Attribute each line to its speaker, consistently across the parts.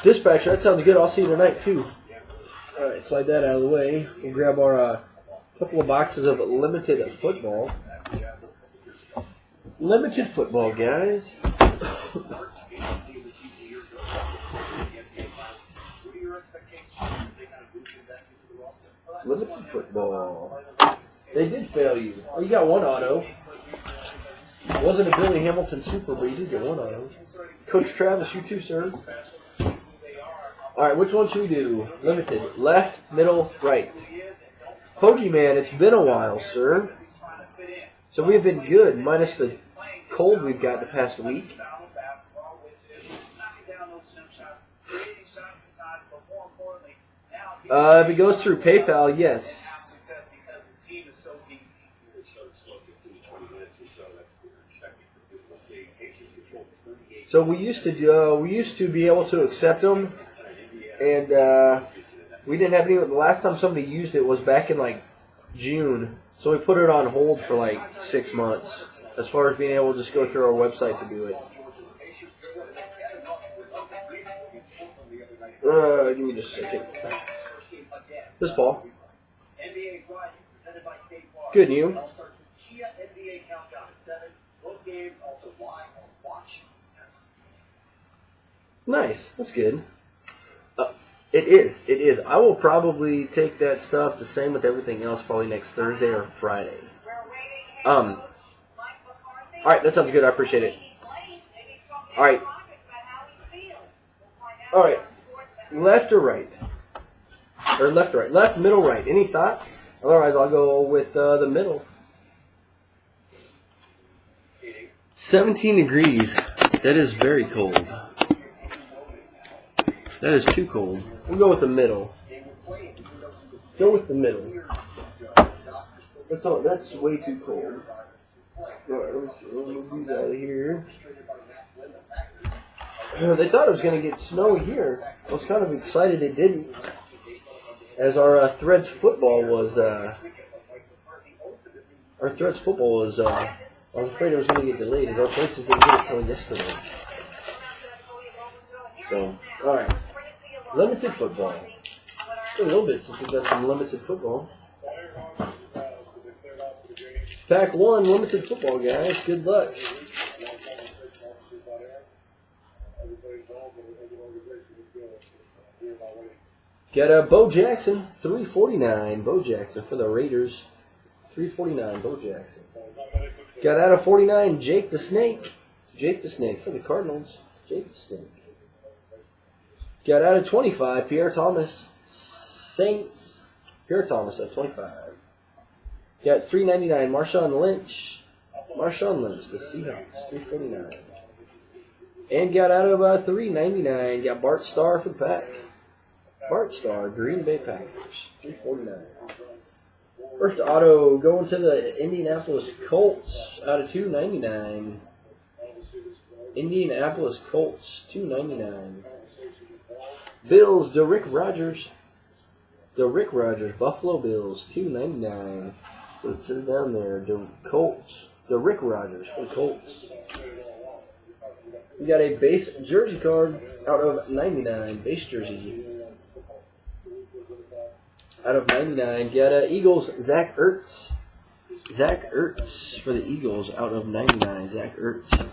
Speaker 1: Dispatcher, that sounds good. I'll see you tonight, too. All right, slide that out of the way. We'll grab our couple of boxes of limited football. Limited football, guys. Limited football. They did fail you. Oh, you got one auto. It wasn't a Billy Hamilton super, but you did get one auto. Coach Travis, you too, sir. All right, which one should we do? Limited. Left, middle, right. Pokemon, it's been a while, sir. So we have been good, minus the cold we've got the past week. If it goes through PayPal, yes. So we used to be able to accept them, and we didn't have any. The last time somebody used it was back in like June, so we put it on hold for like 6 months as far as being able to just go through our website to do it. Give me just a second. This fall. Good, and you? Nice. That's good. It is. It is. I will probably take that stuff the same with everything else probably next Thursday or Friday. All right. That sounds good. I appreciate it. All right. All right. Left or right? Or left or right? Left, middle, right. Any thoughts? Otherwise, I'll go with the middle. 17 degrees. That is very cold. That is too cold. We'll go with the middle. Go with the middle. That's way too cold. Alright, let me see. We'll move these out of here. They thought it was going to get snowy here. I was kind of excited it didn't. As our Threads football was, I was afraid it was going to get delayed as our places didn't get it till yesterday. So, alright. Limited football. A little bit since we've got some limited football. Pack 1, limited football, guys. Good luck. Got a Bo Jackson, $3.49. Bo Jackson for the Raiders. $3.49, Bo Jackson. Got out of 49, Jake the Snake. Jake the Snake for the Cardinals. Jake the Snake. Got out of 25, Pierre Thomas. Saints. Pierre Thomas at 25. Got $3.99, Marshawn Lynch. Marshawn Lynch, the Seahawks, $3.49. And got out of $3.99, got Bart Starr for the Pack. Bart Starr, Green Bay Packers, $3.49. First auto going to the Indianapolis Colts out of $2.99. Indianapolis Colts, $2.99. Bills, Rick Rogers. Rick Rogers, Buffalo Bills, $2.99. So it says down there, the Colts, Rick Rogers for the Colts. We got a base jersey card out of 99, base jersey. Out of 99, got Eagles, Zach Ertz. Zach Ertz for the Eagles out of 99. Zach Ertz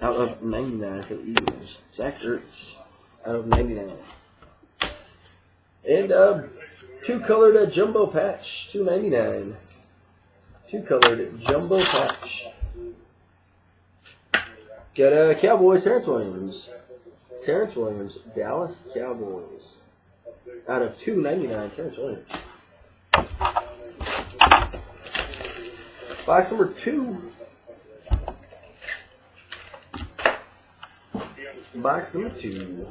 Speaker 1: out of 99 for the Eagles. Zach Ertz out of 99. And two-colored jumbo patch, $2.99. Two-colored jumbo patch. Got Cowboys, Terrence Williams. Terrence Williams, Dallas Cowboys. Out of $2.99, Terrence Williams. Box number 2. Box number 2.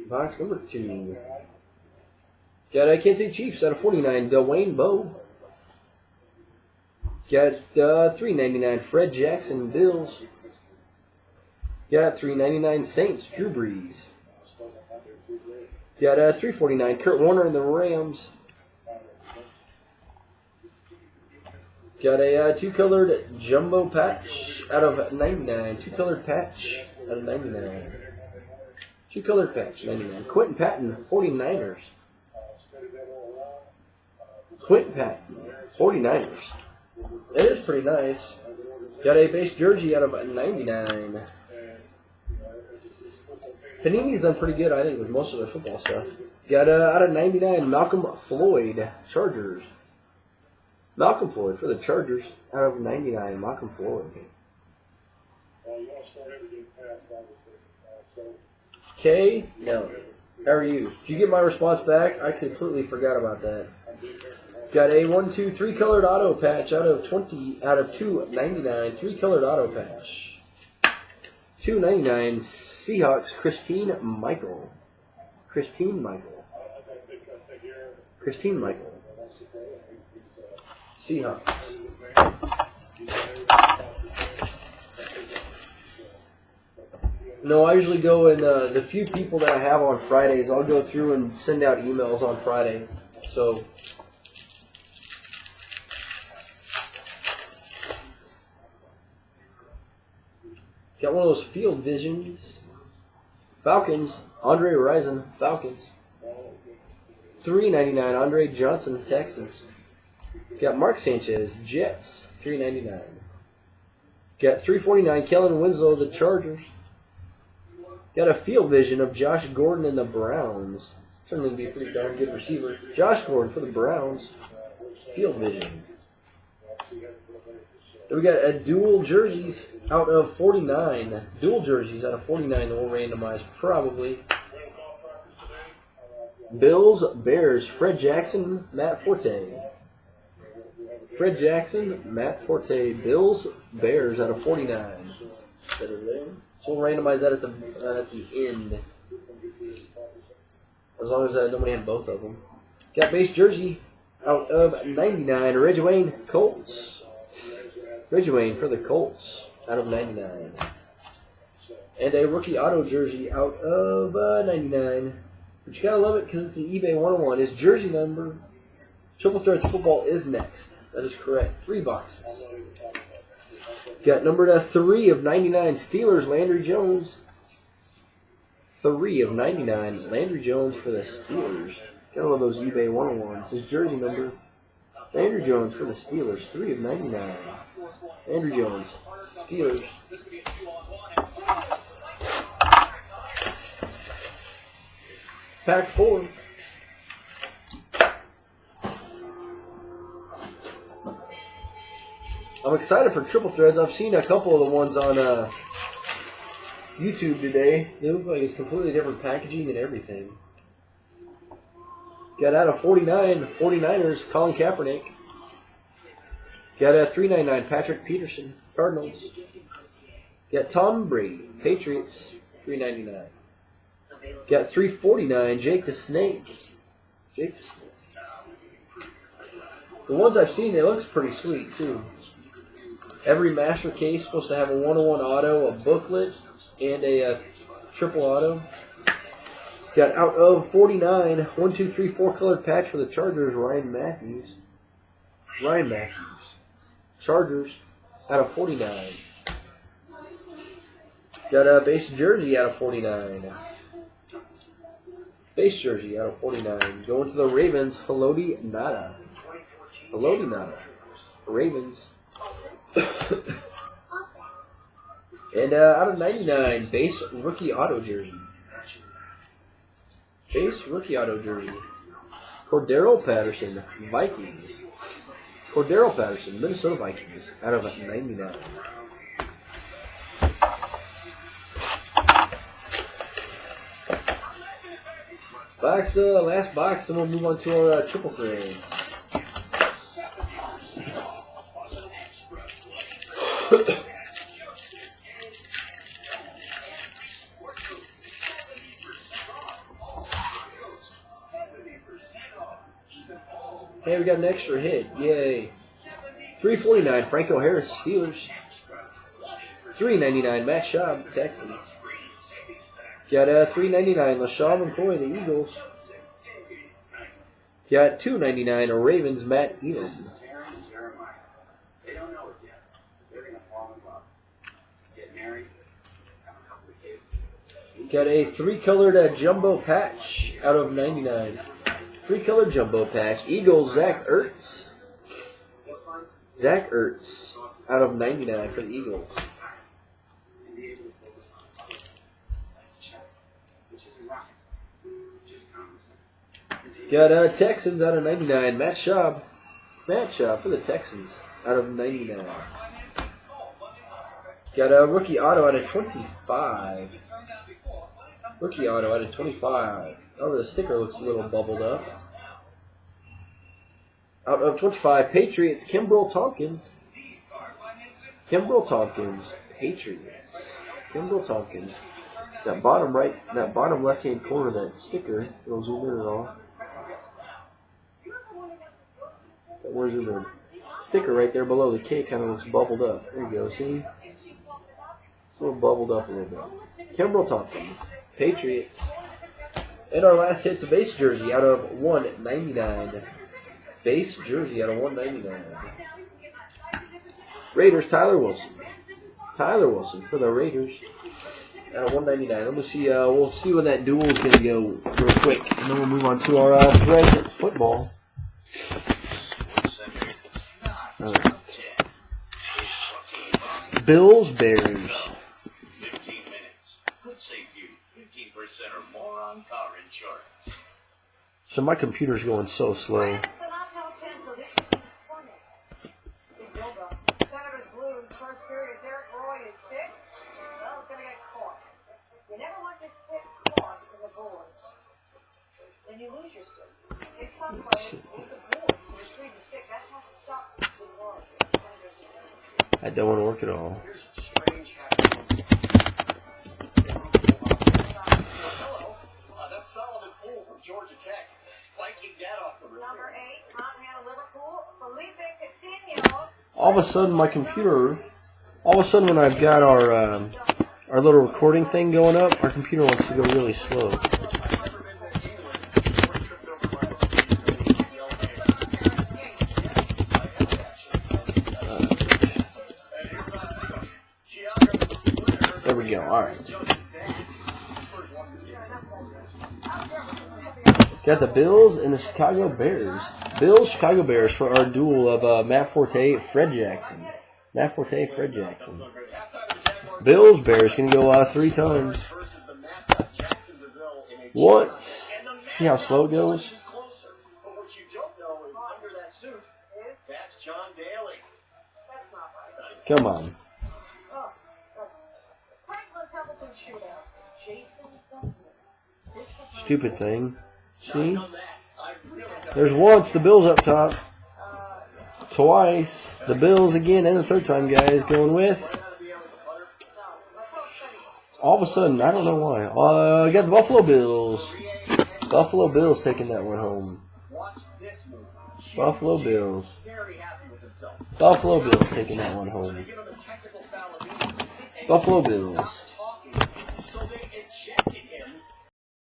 Speaker 1: Box number 2. Got Kansas City Chiefs out of 49, Dwayne Bowe. Got $3.99, Fred Jackson, Bills. Got $3.99, Saints, Drew Brees. Got $3.49, Kurt Warner and the Rams. Got a two-colored jumbo patch out of 99. Two-colored patch out of 99. Two-colored patch, 99. Quentin Patton, 49ers. Quentin Patton, 49ers. It is pretty nice. Got a base jersey out of 99. Panini's done pretty good, I think, with most of their football stuff. Got out of 99, Malcolm Floyd, Chargers. Malcolm Floyd for the Chargers out of 99, Malcolm Floyd. Kay, no. How are you? Did you get my response back? I completely forgot about that. Got a 1, 2, 3 colored auto patch out of 299. 3 colored auto patch. 299 Seahawks, Christine Michael. Christine Michael. Christine Michael. Seahawks. No, I usually go and the few people that I have on Fridays, I'll go through and send out emails on Friday. So, got one of those field visions. Falcons, Andre Rison, Falcons. $3.99, Andre Johnson, Texans. Got Mark Sanchez, Jets, $3.99. Got $3.49, Kellen Winslow, the Chargers. Got a field vision of Josh Gordon and the Browns. Certainly be a pretty darn good receiver. Josh Gordon for the Browns. Field vision. Then we got a dual jerseys out of 49. Dual jerseys out of 49 that we'll randomize probably. Bills, Bears, Fred Jackson, Matt Forte. Fred Jackson, Matt Forte, Bills, Bears out of 49. So we'll randomize that at the end. As long as nobody had both of them. Got base jersey out of 99. Reggie Wayne, Colts. Reggie Wayne for the Colts out of 99. And a rookie auto jersey out of 99. But you gotta love it because it's an eBay 101. His jersey number, Triple Threads Football, is next. That is correct. 3 boxes. Got numbered 3 of 99 Steelers, Landry Jones. 3 of 99 Landry Jones for the Steelers. Got one of those eBay 101s. His jersey number, Landry Jones for the Steelers. 3 of 99. Landry Jones, Steelers. Pack 4. I'm excited for Triple Threads. I've seen a couple of the ones on YouTube today. They look like it's completely different packaging and everything. Got out of 49, 49ers, Colin Kaepernick. Got a $3.99, Patrick Peterson, Cardinals. Got Tom Brady, Patriots, $3.99. Got $3.49, Jake the Snake. Jake the Snake. The ones I've seen, they look pretty sweet too. Every master case supposed to have a 101 auto, a booklet, and a triple auto. Got out of 49, 1, 2, 3, 4 colored patch for the Chargers, Ryan Matthews. Ryan Matthews. Chargers out of 49. Got a base jersey out of 49. Base jersey out of 49. Going to the Ravens, Haloti Nada. Haloti Nada. Ravens. And out of 99, base rookie auto jersey. Base rookie auto jersey. Cordero Patterson, Vikings. Cordero Patterson, Minnesota Vikings, out of 99. Last box, and we'll move on to our triple threads. Hey, we got an extra hit. Yay. $3.49, Franco Harris, Steelers. $3.99, Matt Schaub, Texans. Got $3.99, LaShawn McCoy, the Eagles. Got $2.99, Ravens, Matt Elam. Got a 3-colored jumbo patch out of 99. 3-colored jumbo patch. Eagles, Zach Ertz. Zach Ertz out of 99 for the Eagles. Got Texans out of 99. Matt Schaub. Matt Schaub for the Texans out of 99. Got a rookie auto out of 25. Rookie auto out of 25. Oh, the sticker looks a little bubbled up. Out of 25, Patriots, Kimbrel Tompkins. Kimbrel Tompkins, Patriots. Kimbrel Tompkins. That bottom left-hand corner of that sticker, it'll zoom in at all. Where's the sticker right there below the K kind of looks bubbled up. There you go, see? It's a little bubbled up a little bit. Kimbrel Tompkins, Patriots. And our last hit's a base jersey out of 199. Base jersey out of 199. Raiders, Tyler Wilson. Tyler Wilson for the Raiders out of 199. Let me see. We'll see where that duel is going to go real quick, and then we'll move on to our thread football. Right. Bills, Bears.
Speaker 2: 15 minutes could save you 15% or more on car insurance.
Speaker 1: So my computer's going so slow.
Speaker 3: Then you lose your stick. It's some way with the boards to retrieve the stick. That's how stuck the was.
Speaker 1: I don't want to work at all.
Speaker 2: Here's a strange habit. Hello, that's Solomon Poole from Georgia Tech, spiking that off the river.
Speaker 3: Number 8, Montana Liverpool, Felipe Coutinho.
Speaker 1: All of a sudden, my computer. All of a sudden, when I've got our little recording thing going up, our computer wants to go really slow. There we go. All right. Got the Bills and the Chicago Bears. Bills, Chicago Bears for our duel of Matt Forte, Fred Jackson. Matt Forte, Fred Jackson. Bills, Bears can go 3 times. Once. See how slow it goes? Come on. Stupid thing. See? There's once the Bills up top. Twice. The Bills again, and the third time, guys, going with. All of a sudden, I don't know why. I got the Buffalo Bills. Buffalo Bills taking that one home. Buffalo Bills. Buffalo Bills taking that one home. Buffalo Bills.